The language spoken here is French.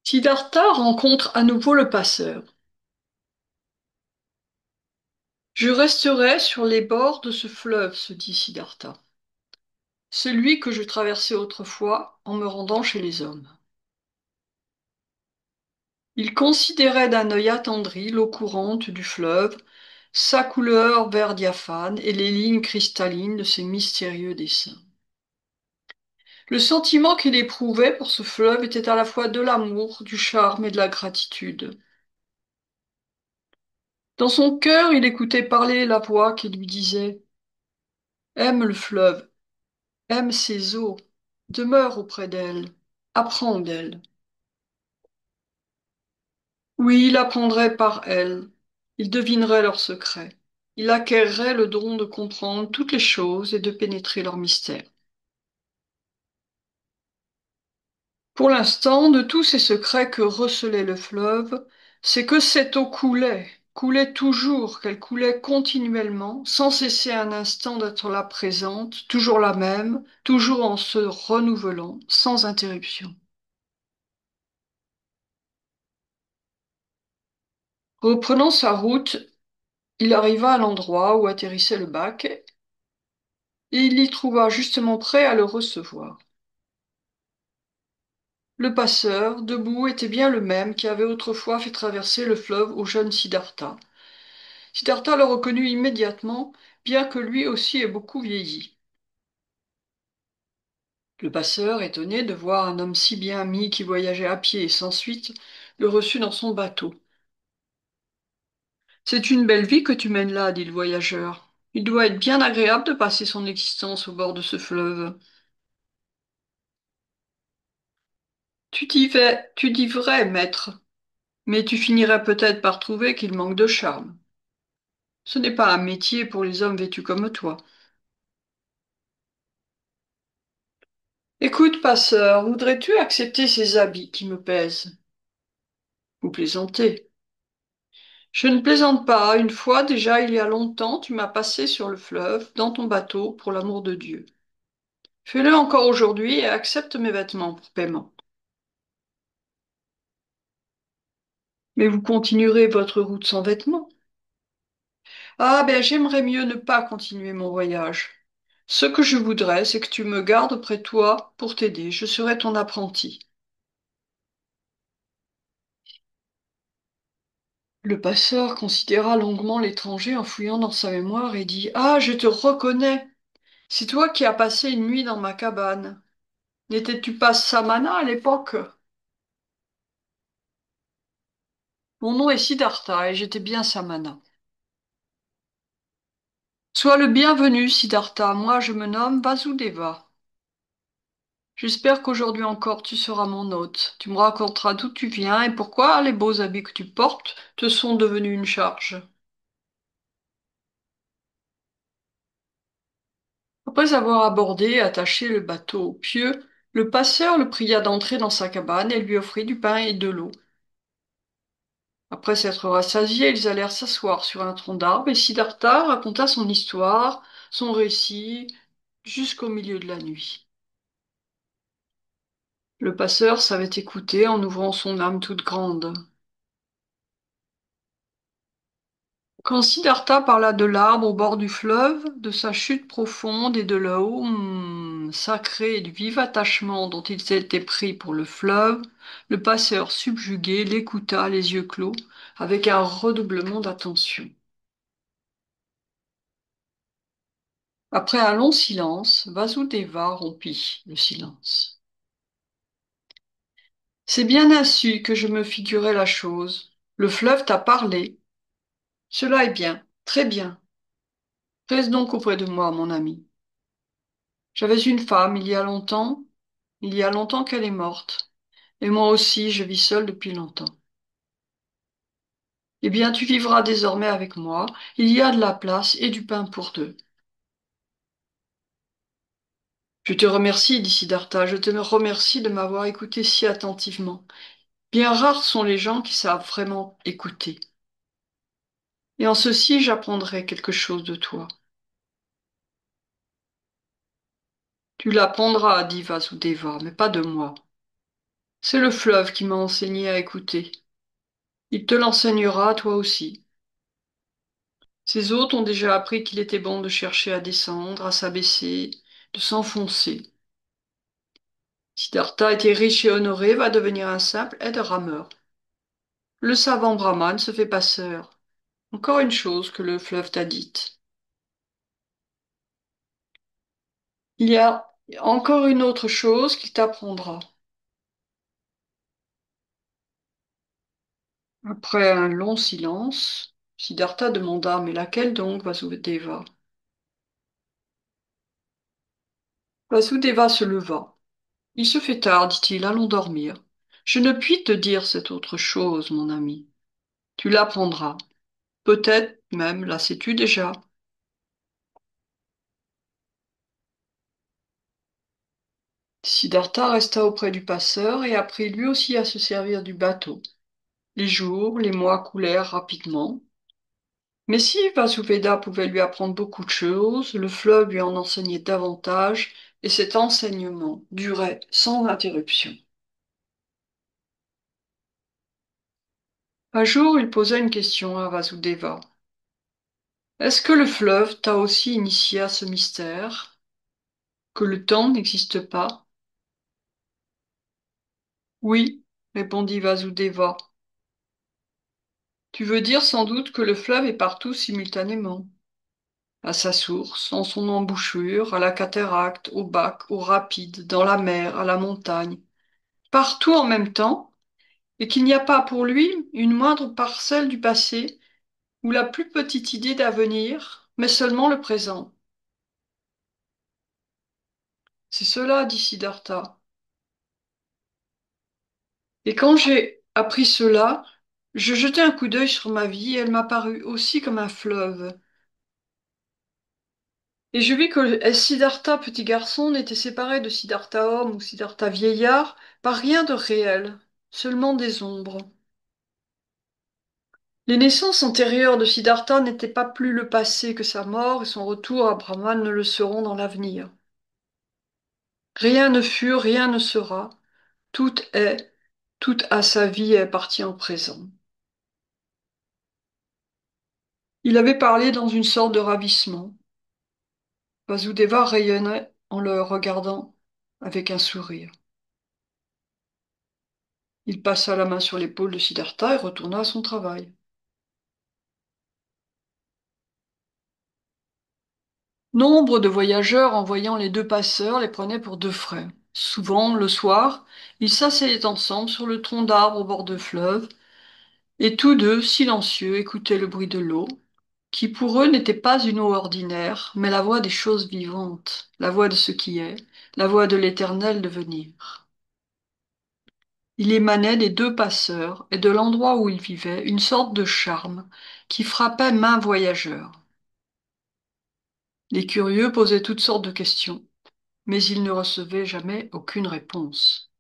Siddhartha rencontre à nouveau le passeur. Je resterai sur les bords de ce fleuve, se dit Siddhartha, celui que je traversais autrefois en me rendant chez les hommes. Il considérait d'un œil attendri l'eau courante du fleuve, sa couleur vert diaphane et les lignes cristallines de ses mystérieux dessins. Le sentiment qu'il éprouvait pour ce fleuve était à la fois de l'amour, du charme et de la gratitude. Dans son cœur, il écoutait parler la voix qui lui disait: Aime le fleuve, aime ses eaux, demeure auprès d'elle, apprends d'elle. Oui, il apprendrait par elle, il devinerait leurs secrets, il acquerrait le don de comprendre toutes les choses et de pénétrer leurs mystères. Pour l'instant, de tous ces secrets que recelait le fleuve, c'est que cette eau coulait, coulait toujours, qu'elle coulait continuellement, sans cesser un instant d'être là présente, toujours la même, toujours en se renouvelant, sans interruption. Reprenant sa route, il arriva à l'endroit où atterrissait le bac, et il y trouva justement prêt à le recevoir. Le passeur, debout, était bien le même qui avait autrefois fait traverser le fleuve au jeune Siddhartha. Siddhartha le reconnut immédiatement, bien que lui aussi ait beaucoup vieilli. Le passeur, étonné de voir un homme si bien mis qui voyageait à pied et sans suite, le reçut dans son bateau. C'est une belle vie que tu mènes là, dit le voyageur. Il doit être bien agréable de passer son existence au bord de ce fleuve. Tu dis vrai, maître, mais tu finirais peut-être par trouver qu'il manque de charme. Ce n'est pas un métier pour les hommes vêtus comme toi. Écoute, passeur, voudrais-tu accepter ces habits qui me pèsent? Vous plaisantez. Je ne plaisante pas. Une fois déjà, il y a longtemps, tu m'as passé sur le fleuve, dans ton bateau, pour l'amour de Dieu. Fais-le encore aujourd'hui et accepte mes vêtements pour paiement. Mais vous continuerez votre route sans vêtements. Ah ben, j'aimerais mieux ne pas continuer mon voyage. Ce que je voudrais, c'est que tu me gardes près de toi pour t'aider. Je serai ton apprenti. Le passeur considéra longuement l'étranger en fouillant dans sa mémoire et dit: Ah, je te reconnais. C'est toi qui as passé une nuit dans ma cabane. N'étais-tu pas Samana à l'époque? Mon nom est Siddhartha et j'étais bien Samana. Sois le bienvenu, Siddhartha. Moi, je me nomme Vasudeva. J'espère qu'aujourd'hui encore tu seras mon hôte. Tu me raconteras d'où tu viens et pourquoi les beaux habits que tu portes te sont devenus une charge. Après avoir abordé et attaché le bateau au pieu, le passeur le pria d'entrer dans sa cabane et lui offrit du pain et de l'eau. Après s'être rassasiés, ils allèrent s'asseoir sur un tronc d'arbre et Siddhartha raconta son histoire, son récit, jusqu'au milieu de la nuit. Le passeur savait écouter en ouvrant son âme toute grande. Quand Siddhartha parla de l'arbre au bord du fleuve, de sa chute profonde et de l'eau sacrée et du vif attachement dont il s'était pris pour le fleuve, le passeur subjugué l'écouta les yeux clos, avec un redoublement d'attention. Après un long silence, Vasudeva rompit le silence. C'est bien ainsi que je me figurais la chose. Le fleuve t'a parlé. Cela est bien, très bien. Reste donc auprès de moi, mon ami. J'avais une femme il y a longtemps qu'elle est morte, et moi aussi je vis seul depuis longtemps. Eh bien, tu vivras désormais avec moi, il y a de la place et du pain pour deux. Je te remercie, dit Siddhartha, je te remercie de m'avoir écouté si attentivement. Bien rares sont les gens qui savent vraiment écouter. Et en ceci, j'apprendrai quelque chose de toi. Tu l'apprendras, dit Vasudeva, mais pas de moi. C'est le fleuve qui m'a enseigné à écouter. Il te l'enseignera, toi aussi. Ces autres ont déjà appris qu'il était bon de chercher à descendre, à s'abaisser, de s'enfoncer. Siddhartha était riche et honoré, va devenir un simple aide-rameur. Le savant brahman se fait passeur. Encore une chose que le fleuve t'a dite. Il y a encore une autre chose qu'il t'apprendra. Après un long silence, Siddhartha demanda, mais laquelle donc, Vasudeva? Vasudeva se leva. Il se fait tard, dit-il, allons dormir. Je ne puis te dire cette autre chose, mon ami. Tu l'apprendras. Peut-être même la sais-tu déjà. Siddhartha resta auprès du passeur et apprit lui aussi à se servir du bateau. Les jours, les mois coulèrent rapidement. Mais si Vasuveda pouvait lui apprendre beaucoup de choses, le fleuve lui en enseignait davantage, et cet enseignement durait sans interruption. Un jour, il posa une question à Vasudeva. Est-ce que le fleuve t'a aussi initié à ce mystère, que le temps n'existe pas? Oui, répondit Vasudeva. Tu veux dire sans doute que le fleuve est partout simultanément, à sa source, en son embouchure, à la cataracte, au bac, au rapide, dans la mer, à la montagne, partout en même temps, et qu'il n'y a pas pour lui une moindre parcelle du passé ou la plus petite idée d'avenir, mais seulement le présent. C'est cela, dit Siddhartha. Et quand j'ai appris cela, je jetai un coup d'œil sur ma vie et elle m'a paru aussi comme un fleuve. Et je vis que Siddhartha, petit garçon, n'était séparé de Siddhartha homme ou Siddhartha vieillard par rien de réel, seulement des ombres. Les naissances antérieures de Siddhartha n'étaient pas plus le passé que sa mort et son retour à Brahman ne le seront dans l'avenir. Rien ne fut, rien ne sera, tout est, tout a sa vie et appartient au présent. Il avait parlé dans une sorte de ravissement. Vasudeva rayonnait en le regardant avec un sourire. Il passa la main sur l'épaule de Siddhartha et retourna à son travail. Nombre de voyageurs, en voyant les deux passeurs, les prenaient pour deux frères. Souvent, le soir, ils s'asseyaient ensemble sur le tronc d'arbre au bord de fleuve, et tous deux, silencieux, écoutaient le bruit de l'eau, qui pour eux n'était pas une eau ordinaire, mais la voix des choses vivantes, la voix de ce qui est, la voix de l'éternel devenir. Il émanait des deux passeurs et de l'endroit où ils vivaient une sorte de charme qui frappait maint voyageur. Les curieux posaient toutes sortes de questions, mais ils ne recevaient jamais aucune réponse.